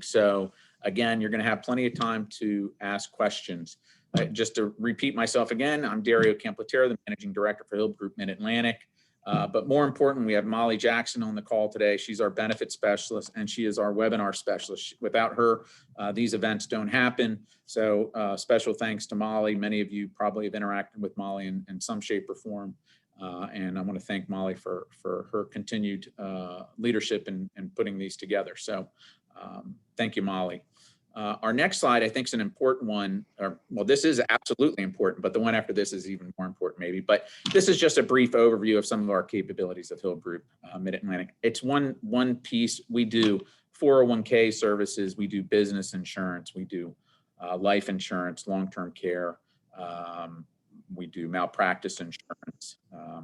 So again, you're going to have plenty of time to ask questions. Just to repeat myself again, I'm Dario Camplatero, the Managing Director for Hill Group Mid-Atlantic. But more important, we have Molly Jackson on the call today. She's our benefit specialist and she is our webinar specialist. Without her, these events don't happen. So special thanks to Molly. Many of you probably have interacted with Molly in some shape or form. And I want to thank Molly for her continued leadership in putting these together. So thank you, Molly. Our next slide, I think, is an important one. Well, this is absolutely important, but the one after this is even more important, maybe. But this is just a brief overview of some of our capabilities of Hill Group Mid-Atlantic. It's one piece. We do 401k services. We do business insurance. We do life insurance, long-term care. We do malpractice insurance.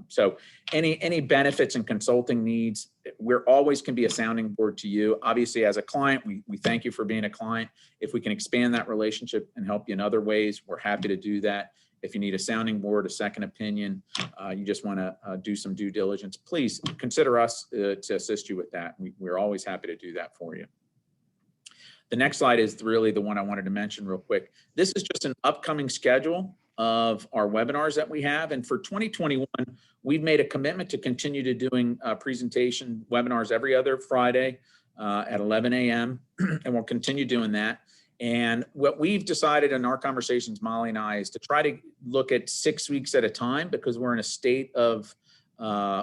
So any benefits and consulting needs, we're always can be a sounding board to you. Obviously, as a client, we thank you for being a client. If we can expand that relationship and help you in other ways, we're happy to do that. If you need a sounding board, a second opinion, you just want to do some due diligence, please consider us to assist you with that. We're always happy to do that for you. The next slide is really the one I wanted to mention real quick. This is just an upcoming schedule of our webinars that we have. And for 2021, we've made a commitment to continue to doing presentation webinars every other Friday at 11 a.m. and we'll continue doing that. And what we've decided in our conversations, Molly and I, is to try to look at 6 weeks at a time because we're in a state of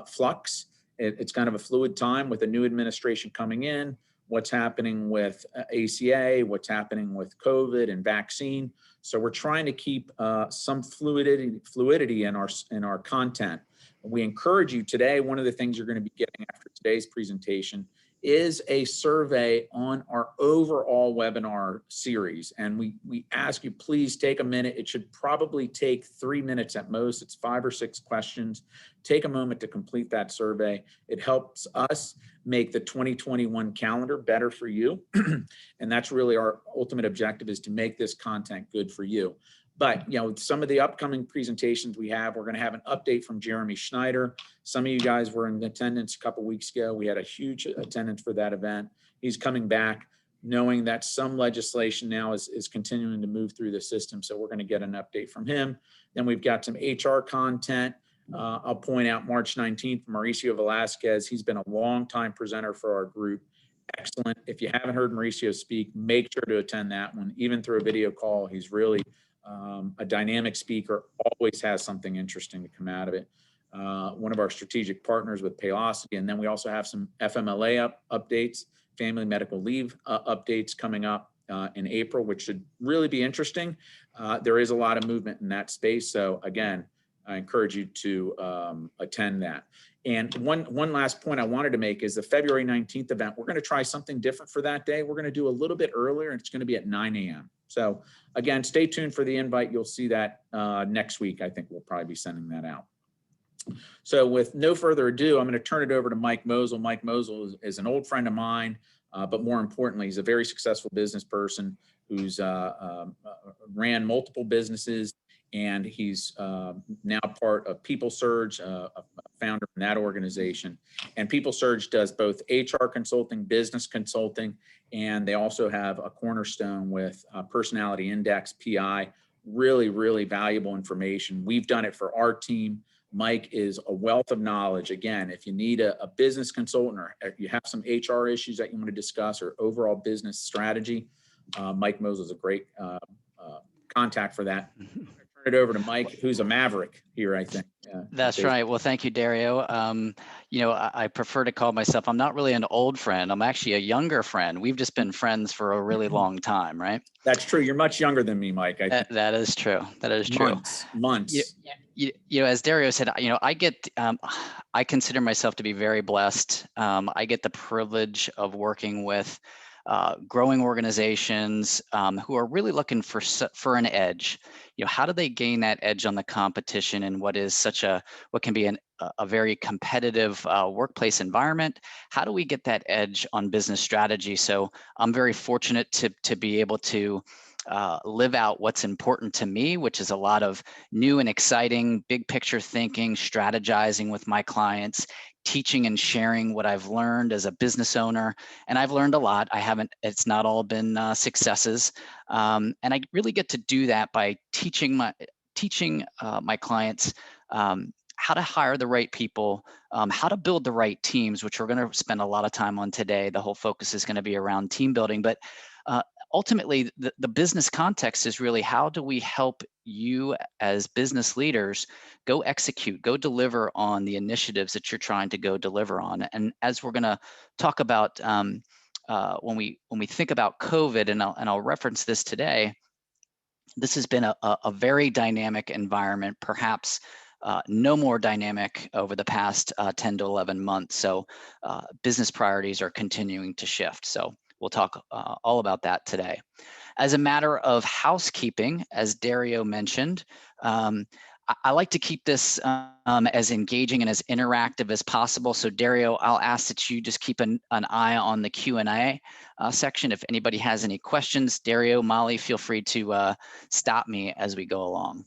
flux. It's kind of a fluid time with a new administration coming in, what's happening with ACA, what's happening with COVID and vaccine. So we're trying to keep some fluidity in our content. We encourage you today, one of the things you're going to be getting after today's presentation is a survey on our overall webinar series. And we ask you, please take a minute. It should probably take 3 minutes at most. It's 5 or 6 questions. Take a moment to complete that survey. It helps us make the 2021 calendar better for you. And that's really our ultimate objective, is to make this content good for you. But some of the upcoming presentations we have, we're going to have an update from Jeremy Schneider. Some of you guys were in attendance a couple of weeks ago. We had a huge attendance for that event. He's coming back knowing that some legislation now is continuing to move through the system. So we're going to get an update from him. Then we've got some HR content. I'll point out March 19th, Mauricio Velasquez. He's been a long-time presenter for our group. Excellent. If you haven't heard Mauricio speak, make sure to attend that one. Even through a video call, he's really a dynamic speaker, always has something interesting to come out of it. One of our strategic partners with Paylocity. And then we also have some FMLA updates, family medical leave updates coming up in April, which should really be interesting. There is a lot of movement in that space. So again, I encourage you to attend that. And one last point I wanted to make is the February 19th event. We're going to try something different for that day. We're going to do a little bit earlier, and it's going to be at 9 a.m. So again, stay tuned for the invite. You'll see that next week. I think we'll probably be sending that out. So with no further ado, I'm going to turn it over to Mike Mosel. Mike Mosel is an old friend of mine, but more importantly, he's a very successful business person who's ran multiple businesses. And he's now part of PeopleSurge, a founder in that organization. And PeopleSurge does both HR consulting, business consulting, and they also have a cornerstone with Personality Index, PI, really, really valuable information. We've done it for our team. Mike is a wealth of knowledge. Again, if you need a business consultant or you have some HR issues that you want to discuss or overall business strategy, Mike Mosel is a great contact for that. It over to Mike, who's a maverick here, I think. That's right. Well, thank you, Dario. I prefer to call myself, I'm not really an old friend. I'm actually a younger friend. We've just been friends for a really long time, right? That's true. You're much younger than me, Mike. I think. That is true. That is true. Months. As Dario said, I consider myself to be very blessed. I get the privilege of working with growing organizations who are really looking for an edge. How do they gain that edge on the competition in what is what can be a very competitive workplace environment? How do we get that edge on business strategy? So I'm very fortunate to be able to live out what's important to me, which is a lot of new and exciting big picture thinking, strategizing with my clients, teaching and sharing what I've learned as a business owner. And I've learned a lot. It's not all been successes. And I really get to do that by teaching my clients how to hire the right people, how to build the right teams, which we're going to spend a lot of time on today. The whole focus is going to be around team building, but ultimately the business context is really how do we help you as business leaders go execute, go deliver on the initiatives that you're trying to go deliver on. And as we're going to talk about when we think about COVID, and I'll reference this today, this has been a very dynamic environment, perhaps no more dynamic over the past 10 to 11 months. So business priorities are continuing to shift. So we'll talk all about that today. As a matter of housekeeping, as Dario mentioned, I like to keep this as engaging and as interactive as possible. So Dario, I'll ask that you just keep an eye on the Q&A section. If anybody has any questions, Dario, Molly, feel free to stop me as we go along.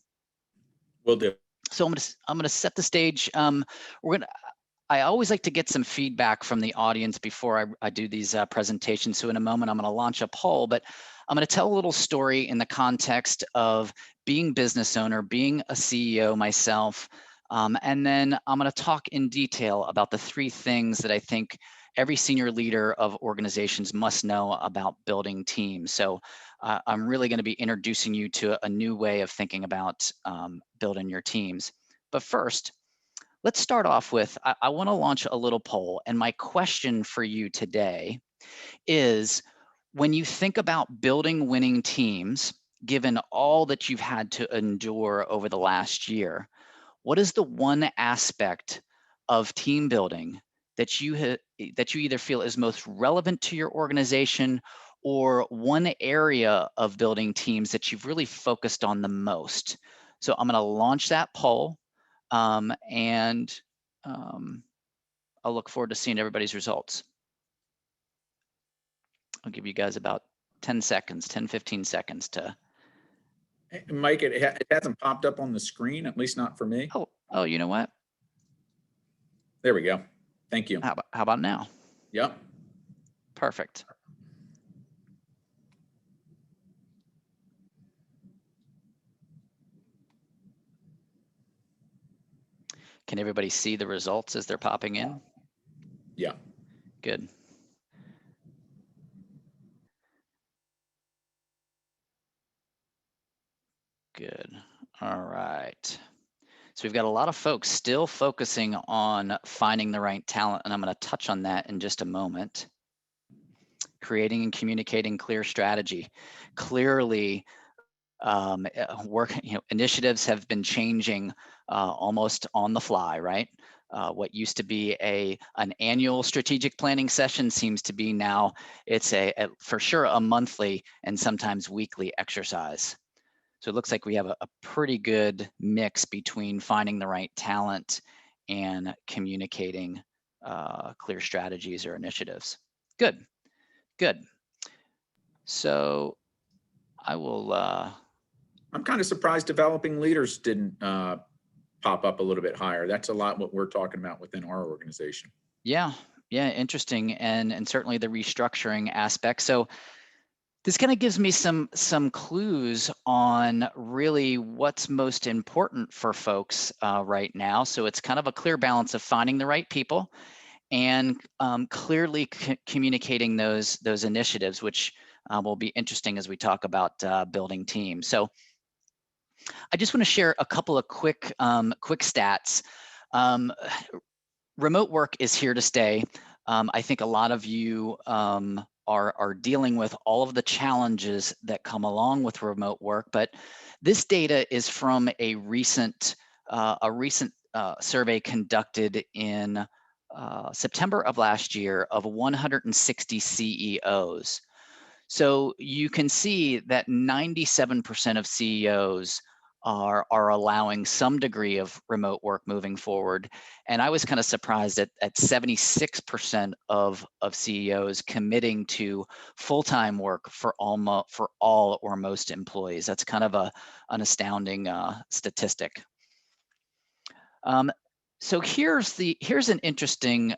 Will do. So I'm gonna set the stage. I always like to get some feedback from the audience before I do these presentations. So in a moment, I'm going to launch a poll, but I'm going to tell a little story in the context of being business owner, being a CEO myself, and then I'm going to talk in detail about the 3 things that I think every senior leader of organizations must know about building teams. So I'm really going to be introducing you to a new way of thinking about building your teams. But first, let's start off with, I want to launch a little poll. And my question for you today is, when you think about building winning teams, given all that you've had to endure over the last year, what is the one aspect of team building that you either feel is most relevant to your organization, or one area of building teams that you've really focused on the most? So I'm going to launch that poll. And I'll look forward to seeing everybody's results. I'll give you guys about 10 seconds, 10, 15 seconds to. Mike, it hasn't popped up on the screen, at least not for me. Oh, you know what? There we go. Thank you. How about now? Yep. Perfect. Can everybody see the results as they're popping in? Yeah. Good. Good. All right. So we've got a lot of folks still focusing on finding the right talent, and I'm going to touch on that in just a moment. Creating and communicating clear strategy. Clearly, initiatives have been changing almost on the fly, right? What used to be an annual strategic planning session seems to be now, it's for sure a monthly and sometimes weekly exercise. So it looks like we have a pretty good mix between finding the right talent and communicating clear strategies or initiatives. Good. So I will. I'm kind of surprised developing leaders didn't pop up a little bit higher. That's a lot what we're talking about within our organization. Yeah, interesting, and certainly the restructuring aspect. So this kind of gives me some clues on really what's most important for folks right now. So it's kind of a clear balance of finding the right people and clearly communicating those initiatives, which will be interesting as we talk about building teams. So I just want to share a couple of quick stats. Remote work is here to stay. I think a lot of you are dealing with all of the challenges that come along with remote work, but this data is from a recent survey conducted in September of last year of 160 CEOs. So you can see that 97% of CEOs are allowing some degree of remote work moving forward. And I was kind of surprised at 76% of CEOs committing to full-time work for all or most employees. That's kind of an astounding statistic. So here's an interesting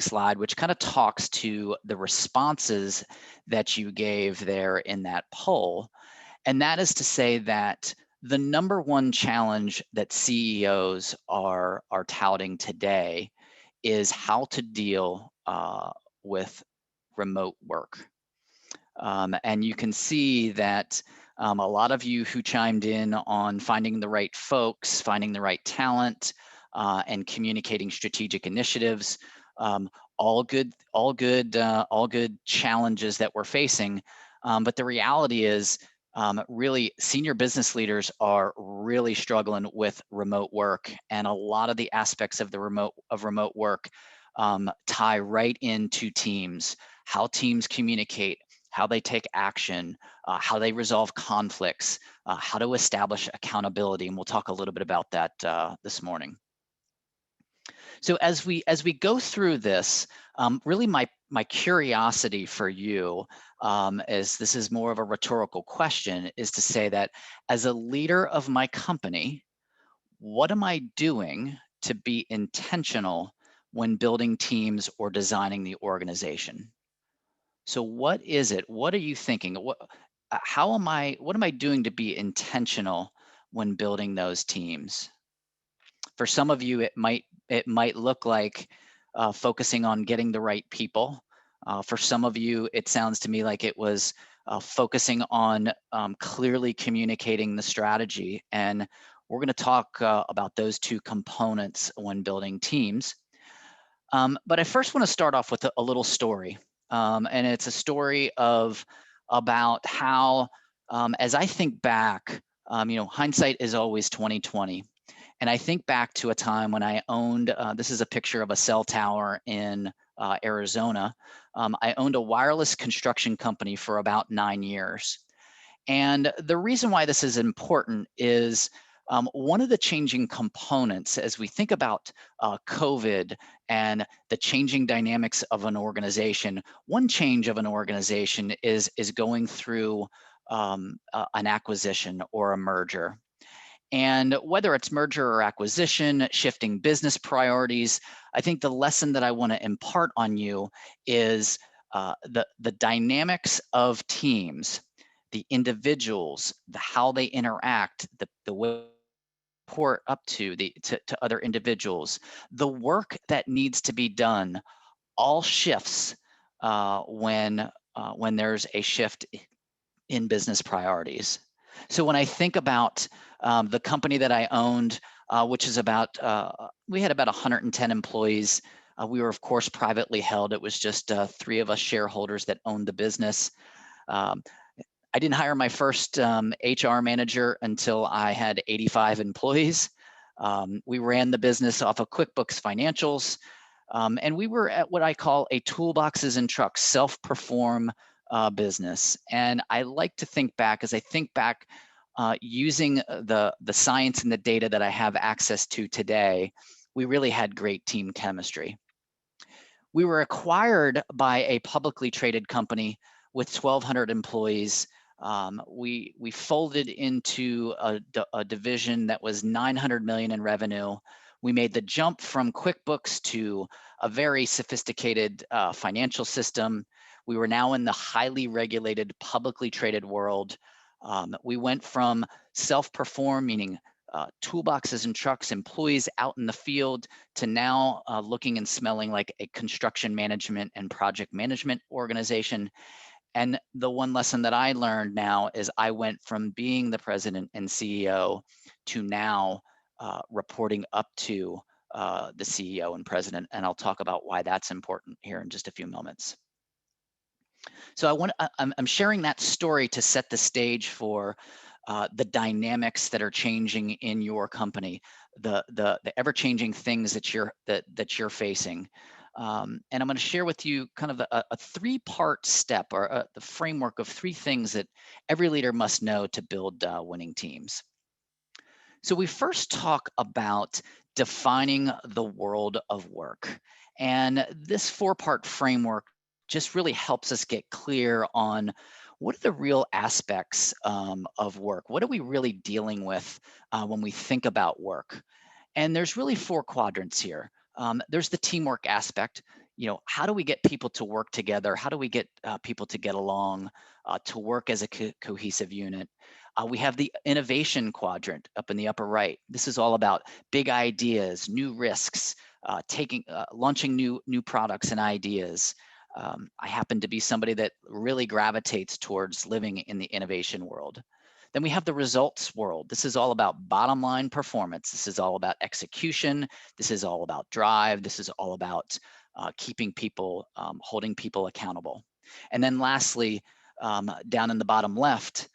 slide, which kind of talks to the responses that you gave there in that poll. And that is to say that the number one challenge that CEOs are touting today is how to deal with remote work. And you can see that a lot of you who chimed in on finding the right folks, finding the right talent, and communicating strategic initiatives, um, all good challenges that we're facing. But the reality is, really, senior business leaders are really struggling with remote work, and a lot of the aspects of the remote work tie right into teams, how teams communicate, how they take action, how they resolve conflicts, how to establish accountability, and we'll talk a little bit about that this morning. So as we go through this, really my curiosity for you, as this is more of a rhetorical question, is to say that as a leader of my company, what am I doing to be intentional when building teams or designing the organization? So what is it? What are you thinking? What am I doing to be intentional when building those teams? For some of you, it might look like focusing on getting the right people. For some of you, it sounds to me like it was focusing on clearly communicating the strategy. And we're going to talk about those two components when building teams. But I first want to start off with a little story. And it's a story about how, as I think back, hindsight is always 2020. And I think back to a time when I owned, this is a picture of a cell tower in Arizona. I owned a wireless construction company for about 9 years. And the reason why this is important is one of the changing components as we think about COVID and the changing dynamics of an organization. One change of an organization is going through an acquisition or a merger. And whether it's merger or acquisition, shifting business priorities, I think the lesson that I want to impart on you is the dynamics of teams, the individuals, how they interact, the way report up to other individuals, the work that needs to be done, all shifts when there's a shift in business priorities. So when I think about the company that I owned, which is we had about 110 employees. We were, of course, privately held. It was just 3 of us shareholders that owned the business. Um, I didn't hire my first HR manager until I had 85 employees. We ran the business off of QuickBooks Financials, and we were at what I call a toolboxes and trucks self-perform business. And I like to think back, as I think back, using the science and the data that I have access to today, we really had great team chemistry. We were acquired by a publicly traded company with 1,200 employees. We folded into a division that was 900 million in revenue. We made the jump from QuickBooks to a very sophisticated financial system. We were now in the highly regulated, publicly traded world. We went from self-perform, meaning toolboxes and trucks, employees out in the field, to now looking and smelling like a construction management and project management organization. And the one lesson that I learned now is I went from being the president and CEO to now reporting up to the CEO and president. And I'll talk about why that's important here in just a few moments. So I'm sharing that story to set the stage for the dynamics that are changing in your company, the ever-changing things that you're facing. And I'm going to share with you kind of a 3-part step or the framework of 3 things that every leader must know to build winning teams. So we first talk about defining the world of work. And this 4-part framework just really helps us get clear on what are the real aspects of work? What are we really dealing with when we think about work? And there's really four quadrants here. There's the teamwork aspect. How do we get people to work together? How do we get people to get along, to work as a cohesive unit? We have the innovation quadrant up in the upper right. This is all about big ideas, new risks, launching new products and ideas. I happen to be somebody that really gravitates towards living in the innovation world. Then we have the results world. This is all about bottom line performance. This is all about execution. This is all about drive. This is all about keeping people, holding people accountable. And then lastly, down in the bottom left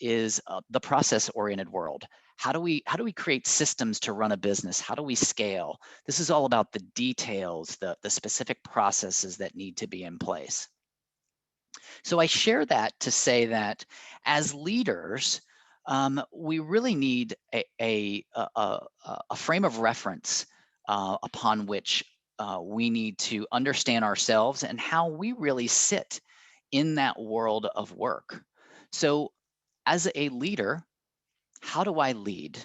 is the process-oriented world. How do we create systems to run a business? How do we scale? This is all about the details, the specific processes that need to be in place. So I share that to say that as leaders, we really need a frame of reference upon which we need to understand ourselves and how we really sit in that world of work. So as a leader, how do I lead?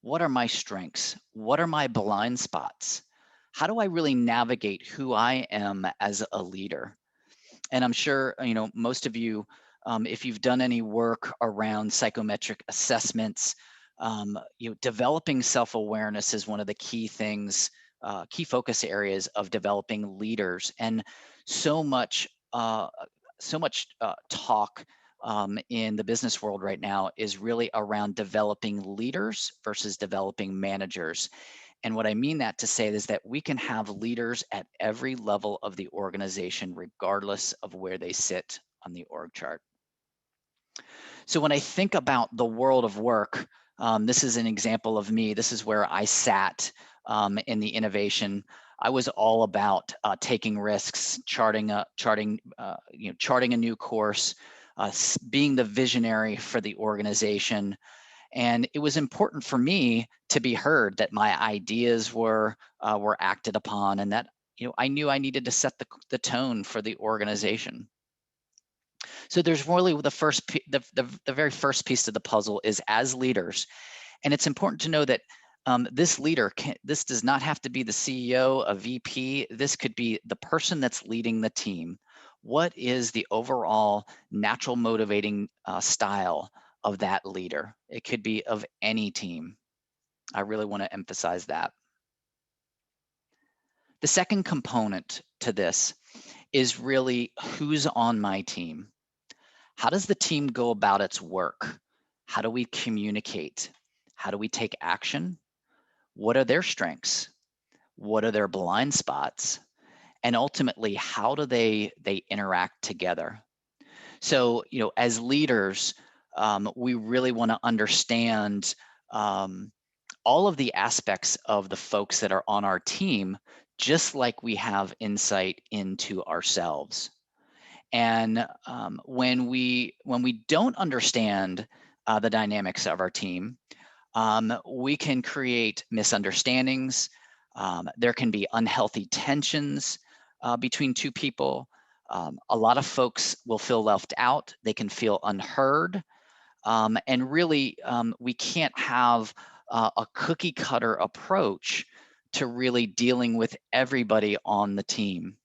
What are my strengths? What are my blind spots? How do I really navigate who I am as a leader? And I'm sure, most of you, if you've done any work around psychometric assessments, developing self-awareness is one of the key things, key focus areas of developing leaders. And so much, talk in the business world right now is really around developing leaders versus developing managers. And what I mean that to say is that we can have leaders at every level of the organization, regardless of where they sit on the org chart. So when I think about the world of work, this is an example of me. This is where I sat in the innovation. I was all about taking risks, charting a new course, being the visionary for the organization. And it was important for me to be heard, that my ideas were acted upon, and that I knew I needed to set the tone for the organization. So there's really the very first piece of the puzzle is as leaders, and it's important to know that this leader this does not have to be the CEO, a VP. This could be the person that's leading the team. What is the overall natural motivating style of that leader? It could be of any team. I really want to emphasize that. The second component to this is really who's on my team. How does the team go about its work? How do we communicate? How do we take action? What are their strengths? What are their blind spots? And ultimately, how do they interact together? So, as leaders, we really want to understand all of the aspects of the folks that are on our team, just like we have insight into ourselves. And when we don't understand the dynamics of our team, we can create misunderstandings. There can be unhealthy tensions between two people. A lot of folks will feel left out. They can feel unheard. And really, we can't have a cookie cutter approach to really dealing with everybody on the team.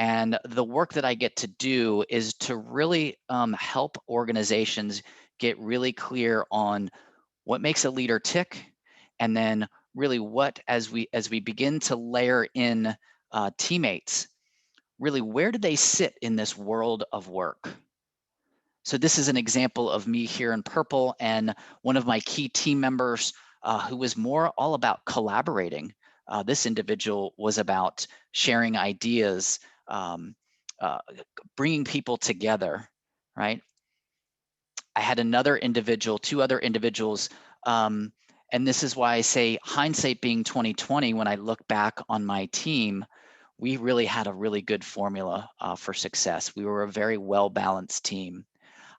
And the work that I get to do is to really help organizations get really clear on what makes a leader tick, and then really what, as we begin to layer in teammates, really where do they sit in this world of work? So this is an example of me here in purple, and one of my key team members who was more all about collaborating. This individual was about sharing ideas, bringing people together, right? I had another individual, two other individuals, and this is why I say hindsight being 2020. When I look back on my team, we really had a really good formula for success. We were a very well-balanced team.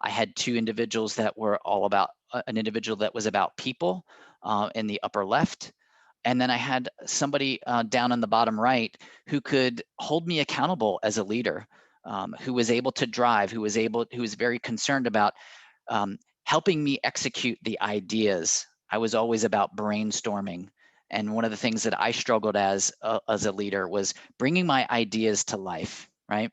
I had two individuals that were all about an individual that was about people in the upper left. And then I had somebody down in the bottom right who could hold me accountable as a leader, who was able to drive, who was very concerned about helping me execute the ideas. I was always about brainstorming, And one of the things that I struggled as a leader was bringing my ideas to life, right?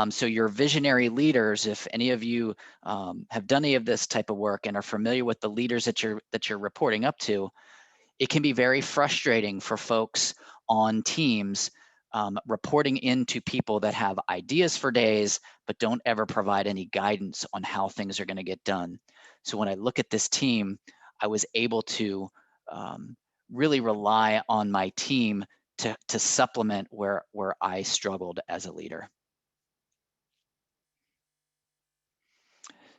So your visionary leaders, if any of you have done any of this type of work and are familiar with the leaders that you're reporting up to, it can be very frustrating for folks on teams reporting into people that have ideas for days, but don't ever provide any guidance on how things are going to get done. So when I look at this team, I was able to really rely on my team to supplement where I struggled as a leader.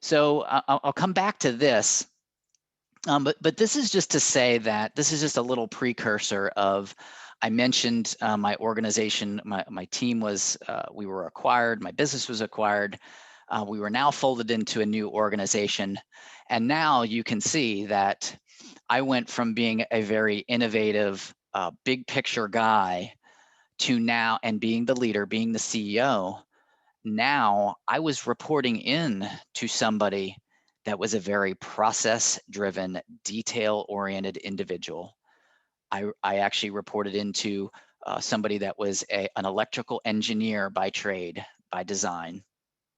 So I'll come back to this, but this is just to say that this is just a little precursor of, I mentioned my organization, my team was, we were acquired, my business was acquired. We were now folded into a new organization. And now you can see that I went from being a very innovative, big picture guy to now, and being the leader, being the CEO. Now I was reporting in to somebody that was a very process driven, detail oriented individual. I actually reported into somebody that was an electrical engineer by trade, by design,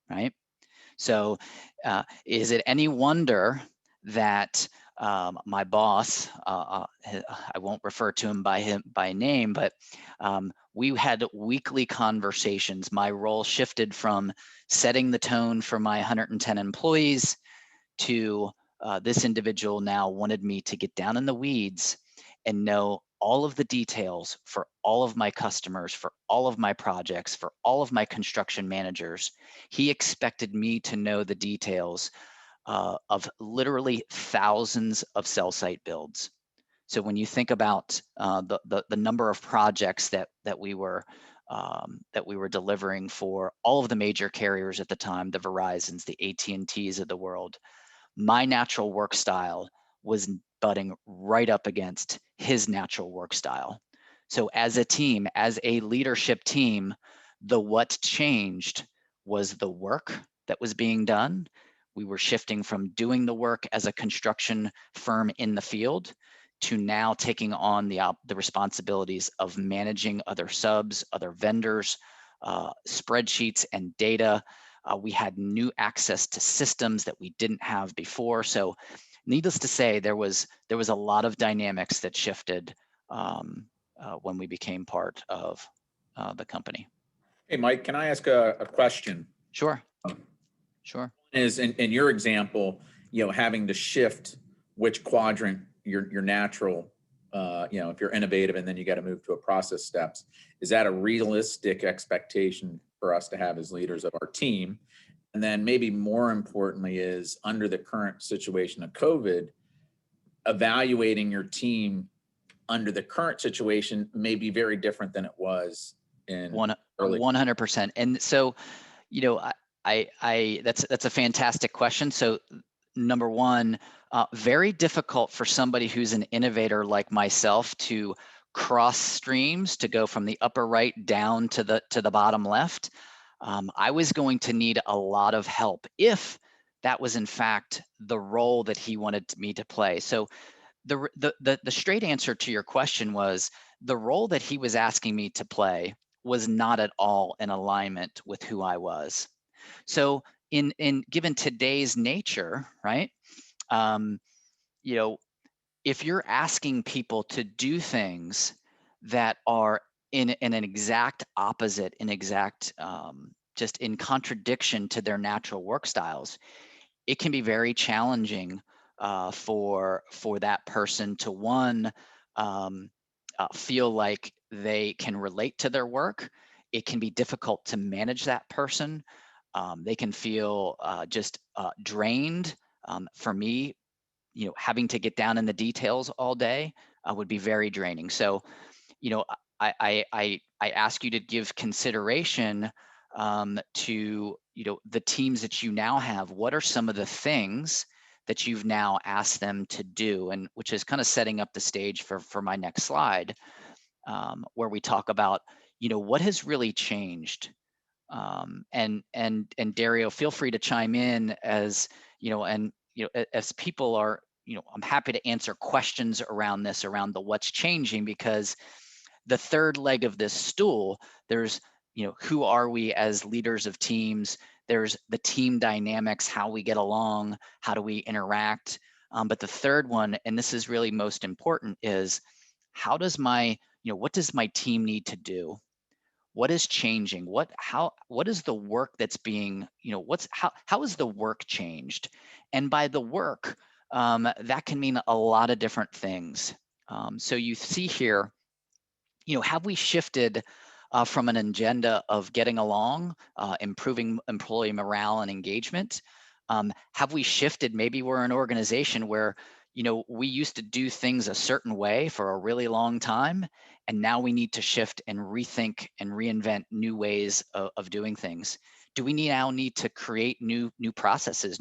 right? So is it any wonder that my boss, I won't refer to him by name, but we had weekly conversations. My role shifted from setting the tone for my 110 employees to this individual now wanted me to get down in the weeds and know all of the details for all of my customers, for all of my projects, for all of my construction managers. He expected me to know the details of literally thousands of cell site builds. So when you think about the number of projects that we were delivering for all of the major carriers at the time, the Verizons, the AT&Ts of the world, my natural work style was butting right up against his natural work style. So as a team, as a leadership team, the what changed was the work that was being done. We were shifting from doing the work as a construction firm in the field to now taking on the responsibilities of managing other subs, other vendors, spreadsheets and data. We had new access to systems that we didn't have before. So needless to say, there was a lot of dynamics that shifted when we became part of the company. Hey, Mike, can I ask a question? Sure. Sure. Is in your example, having to shift which quadrant your natural, if you're innovative and then you got to move to a process steps, is that a realistic expectation for us to have as leaders of our team? And then maybe more importantly is, under the current situation of COVID, evaluating your team under the current situation may be very different than it was in early. 100%. And so, that's a fantastic question. So number one, very difficult for somebody who's an innovator like myself to cross streams, to go from the upper right down to the bottom left. I was going to need a lot of help if that was in fact the role that he wanted me to play. So the straight answer to your question was, the role that he was asking me to play was not at all in alignment with who I was. So in given today's nature, right? If you're asking people to do things that are in an exact opposite, just in contradiction to their natural work styles, it can be very challenging for that person to, one, feel like they can relate to their work. It can be difficult to manage that person. They can feel just drained. For me, having to get down in the details all day would be very draining. So, I ask you to give consideration to the teams that you now have. What are some of the things that you've now asked them to do, and which is kind of setting up the stage for my next slide, where we talk about what has really changed. And Dario, feel free to chime in as as people are I'm happy to answer questions around this, around the what's changing, because the third leg of this stool, there's, who are we as leaders of teams? There's the team dynamics, how we get along, how do we interact? But the third one, and this is really most important, is how does what does my team need to do? What is changing? What is the work that's being, how is the work changed? And by the work, that can mean a lot of different things. So you see here, have we shifted from an agenda of getting along, improving employee morale and engagement? Have we shifted? Maybe we're an organization where, we used to do things a certain way for a really long time, and now we need to shift and rethink and reinvent new ways of doing things. Do we now need to create new processes,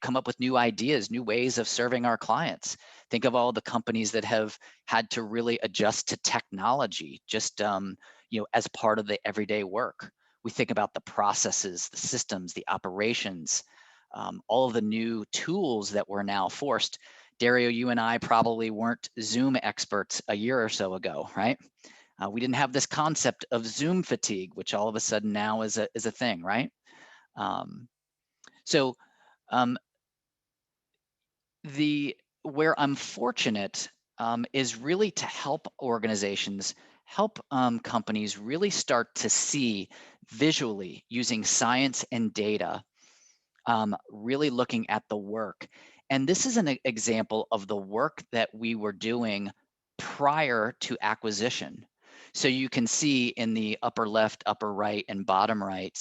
come up with new ideas, new ways of serving our clients? Think of all the companies that have had to really adjust to technology, just as part of the everyday work. We think about the processes, the systems, the operations, all of the new tools that we're now forced. Dario, you and I probably weren't Zoom experts a year or so ago, right? We didn't have this concept of Zoom fatigue, which all of a sudden now is a thing, right? So where I'm fortunate is really to help organizations, help companies really start to see visually, using science and data, really looking at the work. And this is an example of the work that we were doing prior to acquisition. So you can see in the upper left, upper right, and bottom right,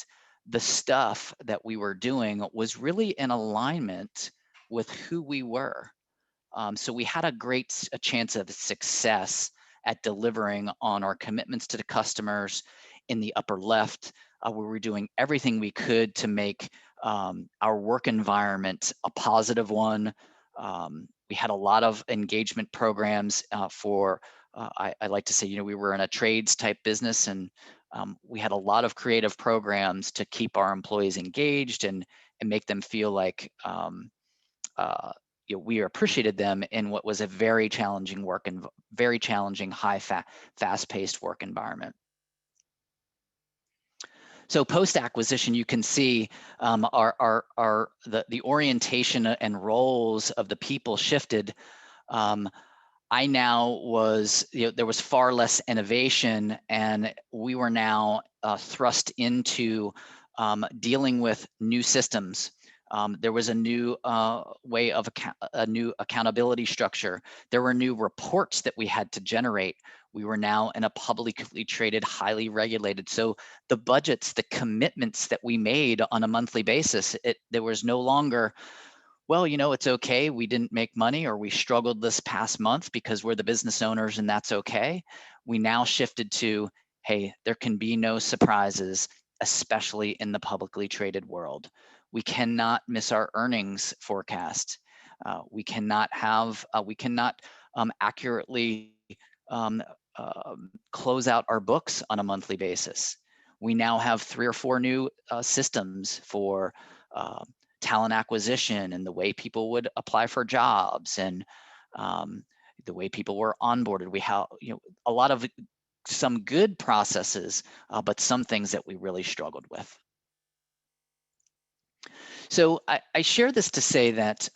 the stuff that we were doing was really in alignment with who we were. So we had a chance of success at delivering on our commitments to the customers. In the upper left, we were doing everything we could to make our work environment a positive one. We had a lot of engagement programs I like to say, we were in a trades type business, and we had a lot of creative programs to keep our employees engaged and make them feel like we appreciated them in what was a very challenging very challenging, fast-paced work environment. So post-acquisition, you can see the orientation and roles of the people shifted. I now there was far less innovation, and we were now thrust into dealing with new systems. There was a new way of a new accountability structure. There were new reports that we had to generate. We were now in a publicly traded, highly regulated. So the budgets, the commitments that we made on a monthly basis, there was no longer, well, it's okay, we didn't make money, or we struggled this past month because we're the business owners and that's okay. We now shifted to, hey, there can be no surprises, especially in the publicly traded world. We cannot miss our earnings forecast. We cannot accurately close out our books on a monthly basis. We now have 3 or 4 new systems for talent acquisition, and the way people would apply for jobs, and the way people were onboarded. We have a lot of some good processes, but some things that we really struggled with. So I share this to say that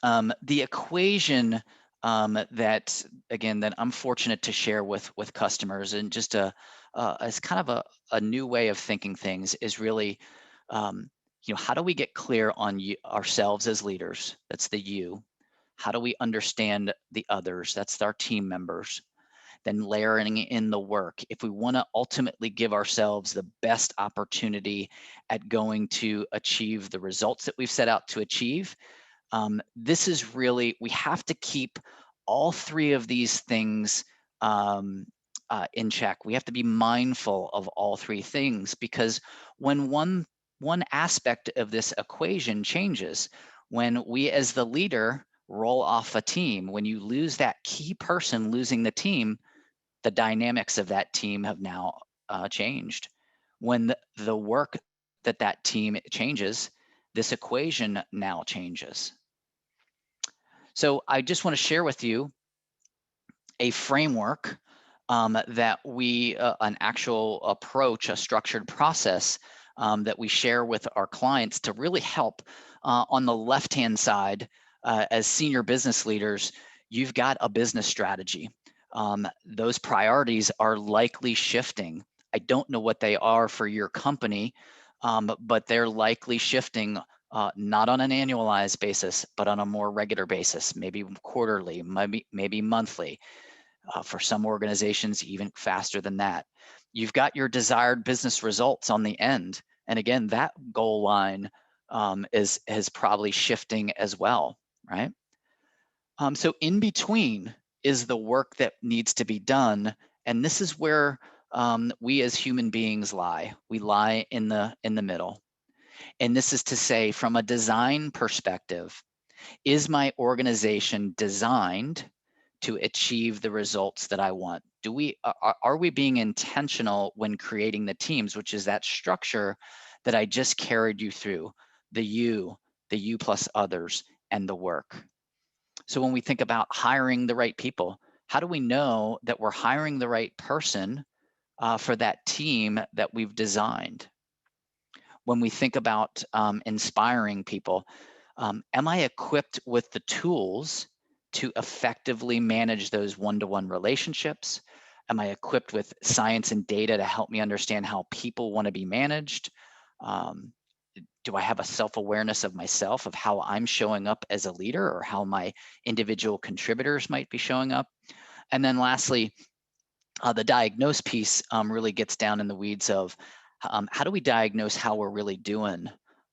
the equation that I'm fortunate to share with customers, and just as kind of a new way of thinking things, is really how do we get clear on ourselves as leaders? That's the you. How do we understand the others? That's our team members. Then layering in the work. If we want to ultimately give ourselves the best opportunity at going to achieve the results that we've set out to achieve, this is really, we have to keep all 3 of these things in check. We have to be mindful of all 3 things, because when one aspect of this equation changes, when we as the leader roll off a team, when you lose that key person, losing the team, the dynamics of that team have now changed. When the work that team changes, this equation now changes. So I just want to share with you a framework that we, an actual approach, a structured process that we share with our clients to really help on the left-hand side. As senior business leaders, you've got a business strategy. Those priorities are likely shifting. I don't know what they are for your company, but they're likely shifting, not on an annualized basis, but on a more regular basis, maybe quarterly, maybe monthly. For some organizations, even faster than that. You've got your desired business results on the end. And again, that goal line is probably shifting as well, right? So in between is the work that needs to be done. And this is where we as human beings lie. We lie in the middle. And this is to say, from a design perspective, is my organization designed to achieve the results that I want? Are we being intentional when creating the teams, which is that structure that I just carried you through, the you plus others, and the work? So when we think about hiring the right people, how do we know that we're hiring the right person for that team that we've designed? When we think about inspiring people, am I equipped with the tools to effectively manage those one-to-one relationships? Am I equipped with science and data to help me understand how people want to be managed? Do I have a self-awareness of myself, of how I'm showing up as a leader, or how my individual contributors might be showing up? And then lastly, the diagnose piece really gets down in the weeds of how do we diagnose how we're really doing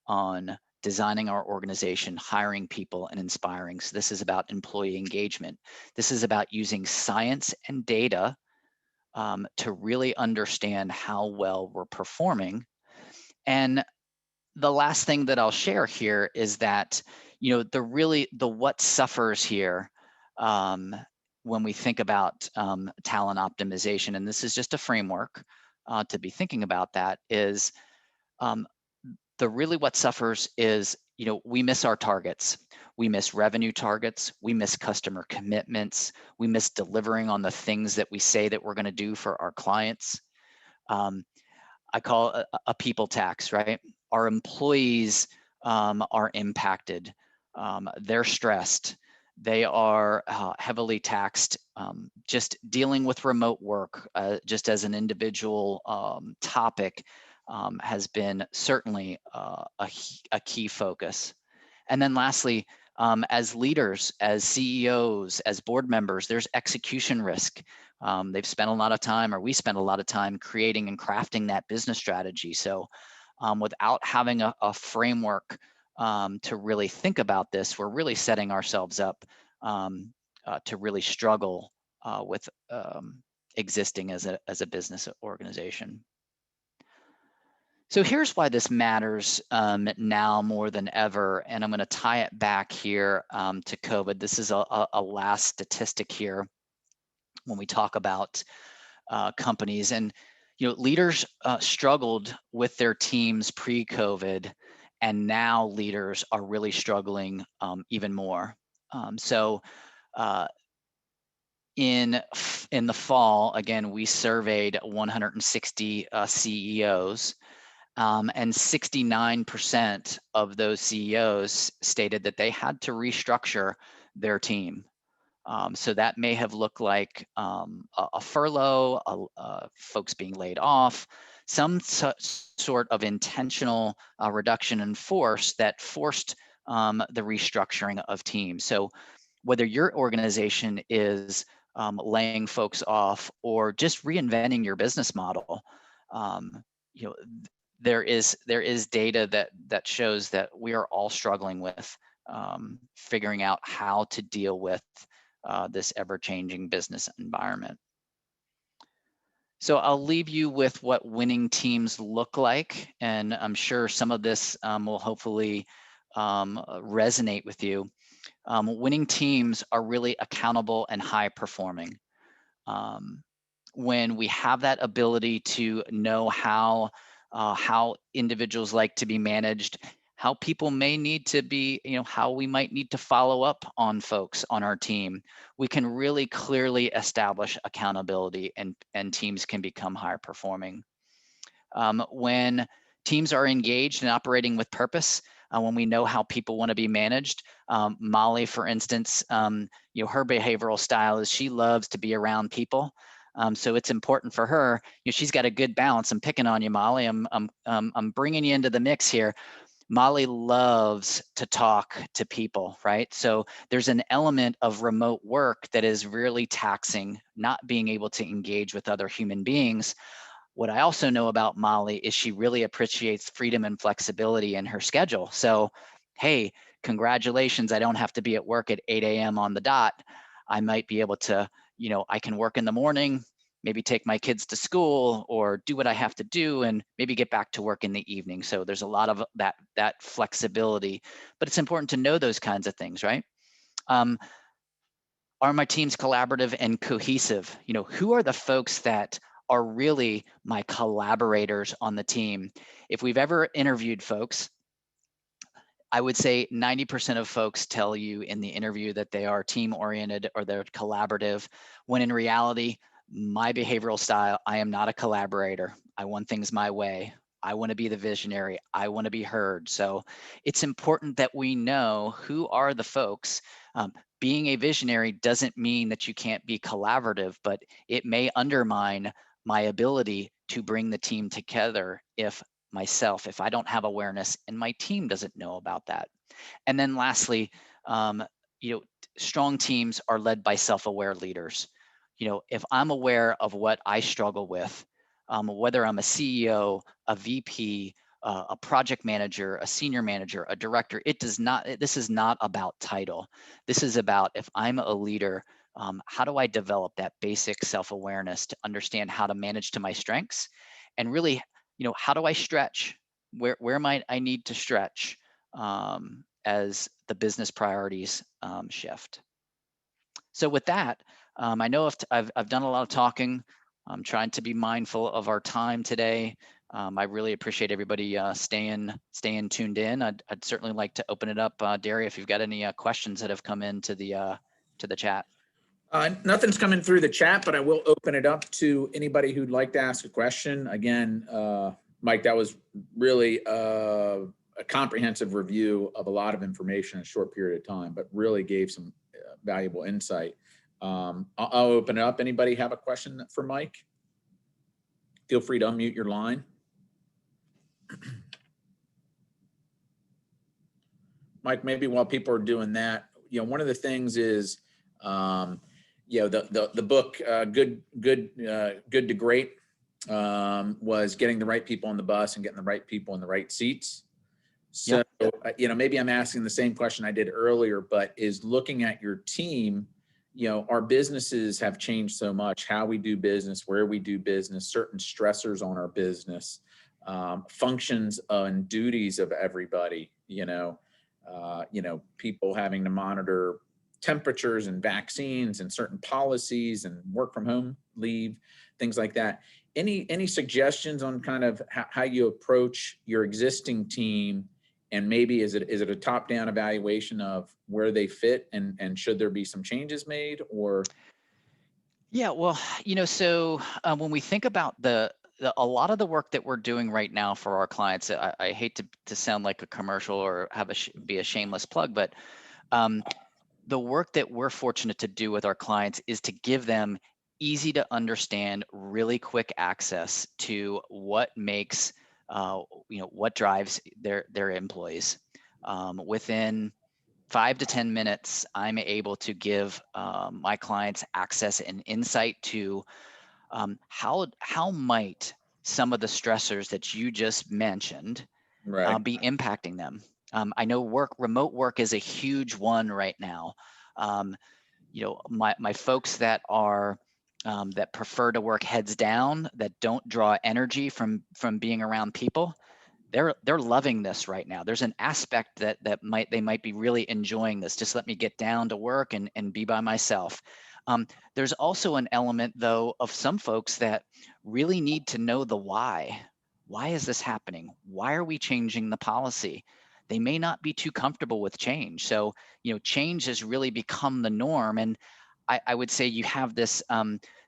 on designing our organization, hiring people, and inspiring. So this is about employee engagement. This is about using science and data to really understand how well we're performing. And the last thing that I'll share here is that, the what suffers here when we think about talent optimization, and this is just a framework to be thinking about, that is what suffers is, we miss our targets. We miss revenue targets. We miss customer commitments. We miss delivering on the things that we say that we're going to do for our clients. I call it a people tax, right? Our employees are impacted. They're stressed. They are heavily taxed. Just dealing with remote work, just as an individual topic, has been certainly a key focus. And then lastly, as leaders, as CEOs, as board members, there's execution risk. They've spent a lot of time, or we spend a lot of time, creating and crafting that business strategy. So without having a framework to really think about this, we're really setting ourselves up to really struggle with existing as a business organization. So here's why this matters now more than ever, and I'm going to tie it back here to COVID. This is a last statistic here when we talk about companies, and leaders struggled with their teams pre-COVID, and now leaders are really struggling even more. So in the fall, again, we surveyed 160 CEOs. And 69% of those CEOs stated that they had to restructure their team. So that may have looked like a furlough, folks being laid off, some sort of intentional reduction in force that forced the restructuring of teams. So whether your organization is laying folks off or just reinventing your business model, there is data that shows that we are all struggling with figuring out how to deal with this ever-changing business environment. So I'll leave you with what winning teams look like, and I'm sure some of this will hopefully resonate with you. Winning teams are really accountable and high performing. When we have that ability to know how individuals like to be managed, how people may need to be, how we might need to follow up on folks on our team, we can really clearly establish accountability, and teams can become higher performing. When teams are engaged and operating with purpose, when we know how people want to be managed. Molly, for instance, her behavioral style is she loves to be around people. So it's important for her. She's got a good balance. I'm picking on you, Molly. I'm bringing you into the mix here. Molly loves to talk to people, right? So there's an element of remote work that is really taxing, not being able to engage with other human beings. What I also know about Molly is she really appreciates freedom and flexibility in her schedule. So, hey, congratulations, I don't have to be at work at 8 a.m. on the dot. I might be able to, I can work in the morning, maybe take my kids to school or do what I have to do and maybe get back to work in the evening. So there's a lot of that flexibility, but it's important to know those kinds of things, right? Are my teams collaborative and cohesive? Who are the folks that are really my collaborators on the team? If we've ever interviewed folks, I would say 90% of folks tell you in the interview that they are team oriented or they're collaborative, when in reality, my behavioral style, I am not a collaborator. I want things my way. I want to be the visionary. I want to be heard. So it's important that we know who are the folks. Being a visionary doesn't mean that you can't be collaborative, but it may undermine my ability to bring the team together if I don't have awareness and my team doesn't know about that. And then lastly, um, strong teams are led by self-aware leaders. If I'm aware of what I struggle with, whether I'm a CEO, a VP, a project manager, a senior manager, a director, this is not about title. This is about, if I'm a leader, how do I develop that basic self-awareness to understand how to manage to my strengths, and really, how do I stretch? Where might I need to stretch as the business priorities shift? So with that, I know I've done a lot of talking. I'm trying to be mindful of our time today. I really appreciate everybody staying tuned in. I'd certainly like to open it up, Derry, if you've got any questions that have come into the chat. Nothing's coming through the chat, but I will open it up to anybody who'd like to ask a question. Again, Mike, that was really a comprehensive review of a lot of information in a short period of time, but really gave some valuable insight. I'll open it up. Anybody have a question for Mike? Feel free to unmute your line. Mike, maybe while people are doing that, one of the things is, the book Good to Great was getting the right people on the bus and getting the right people in the right seats. So, yep. Maybe I'm asking the same question I did earlier, but is looking at your team, our businesses have changed so much, how we do business, where we do business, certain stressors on our business, functions and duties of everybody, people having to monitor temperatures and vaccines and certain policies and work from home leave, things like that. Any suggestions on kind of how you approach your existing team, and maybe is it a top-down evaluation of where they fit and should there be some changes made, or? Yeah, well, so when we think about a lot of the work that we're doing right now for our clients, I hate to sound like a commercial or be a shameless plug, but the work that we're fortunate to do with our clients is to give them easy to understand, really quick access to what makes, what drives their employees. Within 5 to 10 minutes, I'm able to give my clients access and insight to how might some of the stressors that you just mentioned be impacting them. I know remote work is a huge one right now. My folks that are that prefer to work heads down, that don't draw energy from being around people, they're loving this right now. There's an aspect that they might be really enjoying this. Just let me get down to work and be by myself. There's also an element, though, of some folks that really need to know the why. Why is this happening? Why are we changing the policy? they may not be too comfortable with change. So, change has really become the norm. And I would say you have this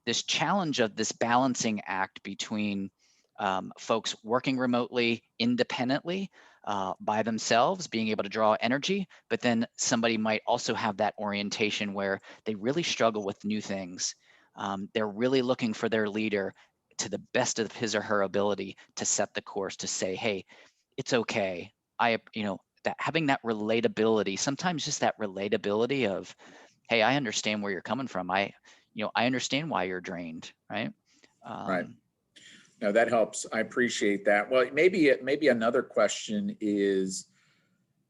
this challenge of this balancing act between folks working remotely, independently, by themselves, being able to draw energy, but then somebody might also have that orientation where they really struggle with new things. They're really looking for their leader to the best of his or her ability to set the course, to say, hey, it's okay. That having that relatability, sometimes just that relatability of, hey, I understand where you're coming from. I understand why you're drained, right? Right. Um, No, that helps. I appreciate that. Well, maybe another question is,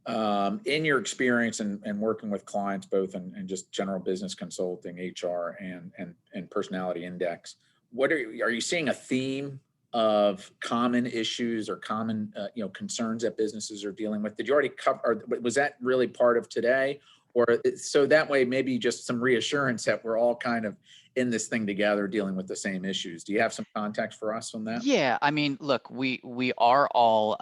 in your experience and working with clients, both in just general business consulting, HR, and personality index, are you seeing a theme of common issues or common concerns that businesses are dealing with? Did you already cover, or was that really part of today? Or so that way, maybe just some reassurance that we're all kind of in this thing together, dealing with the same issues. Do you have some context for us on that? Yeah, I mean, look, we are all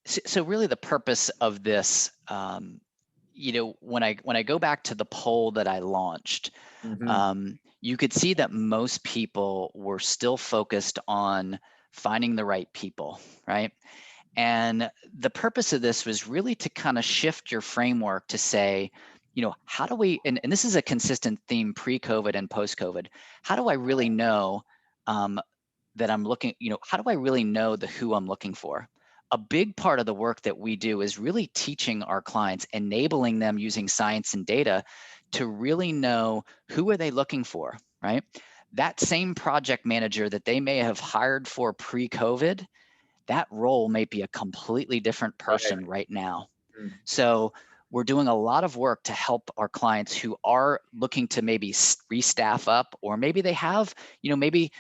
so really the purpose of this, when I go back to the poll that I launched, Hmm. you could see that most people were still focused on finding the right people, right? And the purpose of this was really to kind of shift your framework to say, how do we, and this is a consistent theme pre-COVID and post-COVID, how do I really know um, that I'm looking, how do I really know the who I'm looking for? A big part of the work that we do is really teaching our clients, enabling them using science and data to really know who are they looking for, right? That same project manager that they may have hired for pre-COVID, that role may be a completely different Right. person right now. Mm. So we're doing a lot of work to help our clients who are looking to maybe restaff up, or maybe they have, maybe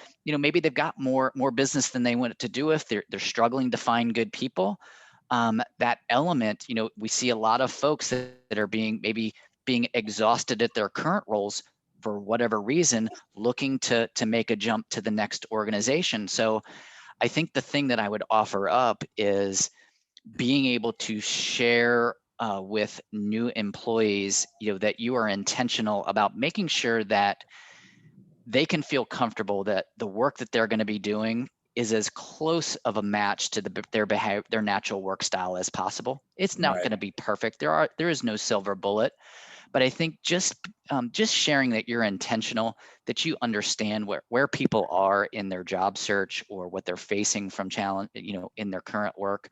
they've got more business than they want to do with. They're struggling to find good people. That element, we see a lot of folks that are being exhausted at their current roles for whatever reason, looking to make a jump to the next organization. So I think the thing that I would offer up is being able to share with new employees, that you are intentional about making sure that they can feel comfortable that the work that they're going to be doing is as close of a match to their natural work style as possible. It's not Right. going to be perfect. There is no silver bullet, but I think just sharing that you're intentional, that you understand where people are in their job search or what they're facing from challenge, in their current work.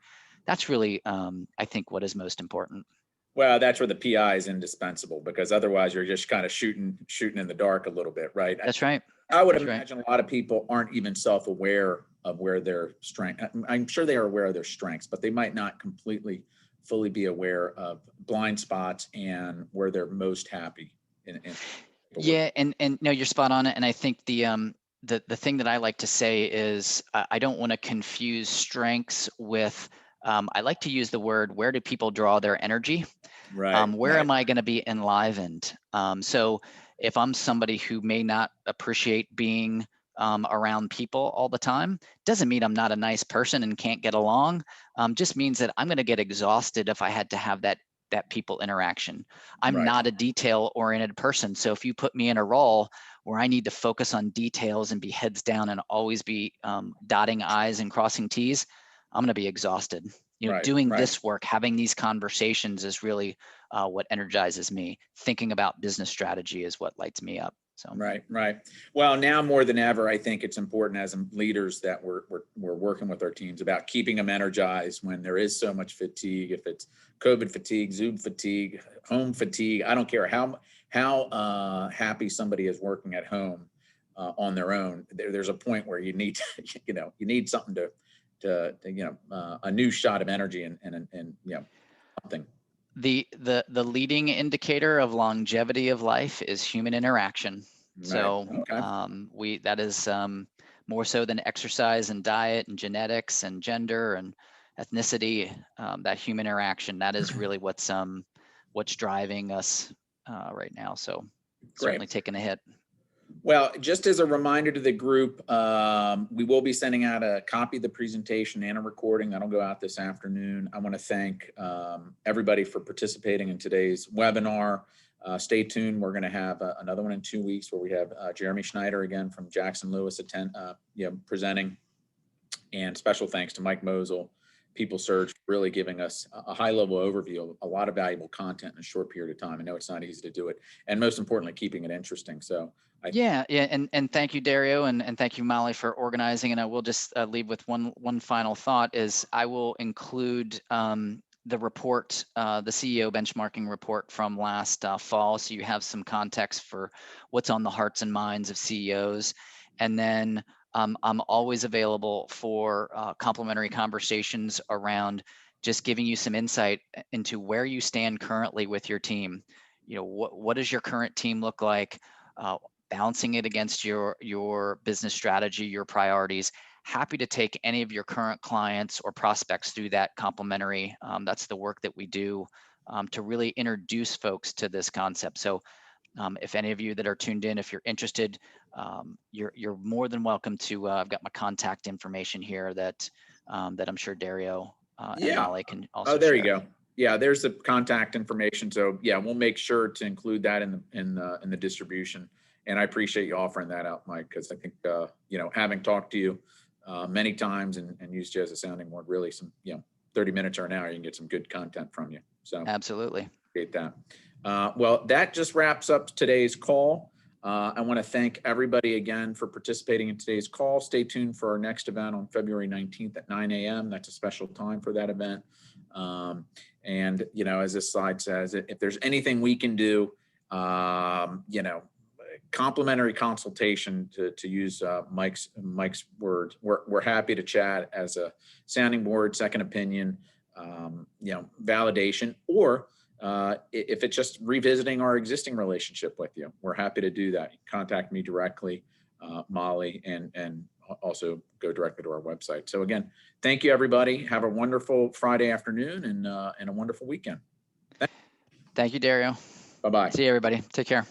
That's really, I think, what is most important. Well, that's where the PI is indispensable, because otherwise you're just kind of shooting in the dark a little bit, right? That's right. I would That's right. imagine a lot of people aren't even self-aware of where their strength. I'm sure they are aware of their strengths, but they might not completely, fully be aware of blind spots and where they're most happy in the work. Yeah, and no, you're spot on it. And I think the thing that I like to say is I don't want to confuse strengths with. I like to use the word, where do people draw their energy? Right. Where Right. am I going to be enlivened? So if I'm somebody who may not appreciate being around people all the time, doesn't mean I'm not a nice person and can't get along. Just means that I'm going to get exhausted if I had to have that people interaction. I'm Right. not a detail oriented person. So if you put me in a role where I need to focus on details and be heads down and always be dotting I's and crossing T's, I'm going to be exhausted. Right. Doing Right. this work, having these conversations is really what energizes me. Thinking about business strategy is what lights me up. So Right, right. Well, now more than ever, I think it's important as leaders that we're working with our teams about keeping them energized when there is so much fatigue. If it's COVID fatigue, Zoom fatigue, home fatigue, I don't care how happy somebody is working at home on their own. There's a point where you need you need something to a new shot of energy and something. the leading indicator of longevity of life is human interaction. Right. So Okay. we that is more so than exercise and diet and genetics and gender and ethnicity. That human interaction, that is really what's driving us right now. So certainly Great. taking a hit. Well, just as a reminder to the group, we will be sending out a copy of the presentation and a recording. That'll go out this afternoon. I want to thank everybody for participating in today's webinar. Stay tuned. We're going to have another one in 2 weeks where we have Jeremy Schneider again from Jackson Lewis presenting. And special thanks to Mike Mosel, PeopleSurge, really giving us a high-level overview of a lot of valuable content in a short period of time. I know it's not easy to do it, and most importantly, keeping it interesting. So, yeah, and thank you, Dario, and thank you, Molly, for organizing. And I will just leave with one final thought: is I will include the report, the CEO benchmarking report from last fall, so you have some context for what's on the hearts and minds of CEOs, and then. I'm always available for complimentary conversations around just giving you some insight into where you stand currently with your team. You know, what does your current team look like? Balancing it against your business strategy, your priorities. Happy to take any of your current clients or prospects through that complimentary. That's the work that we do to really introduce folks to this concept. So if any of you that are tuned in, if you're interested, you're more than welcome to. I've got my contact information here that I'm sure Dario and Molly can also. Oh, there share. you go. Yeah, there's the contact information. So yeah, we'll make sure to include that in the distribution. And I appreciate you offering that out, Mike, because I think having talked to you many times and used you as a sounding board, really some 30 minutes or an hour, you can get some good content from you. So absolutely appreciate that. Well, that just wraps up today's call. I want to thank everybody again for participating in today's call. Stay tuned for our next event on February 19th at 9 a.m. That's a special time for that event. And, as this slide says, if there's anything we can do, complimentary consultation to use Mike's words, we're happy to chat as a sounding board, second opinion, validation, or if it's just revisiting our existing relationship with you, we're happy to do that. You can contact me directly, Molly, and also go directly to our website. So again, thank you, everybody. Have a wonderful Friday afternoon and a wonderful weekend. Thank you, Dario. Bye-bye. See you, everybody. Take care.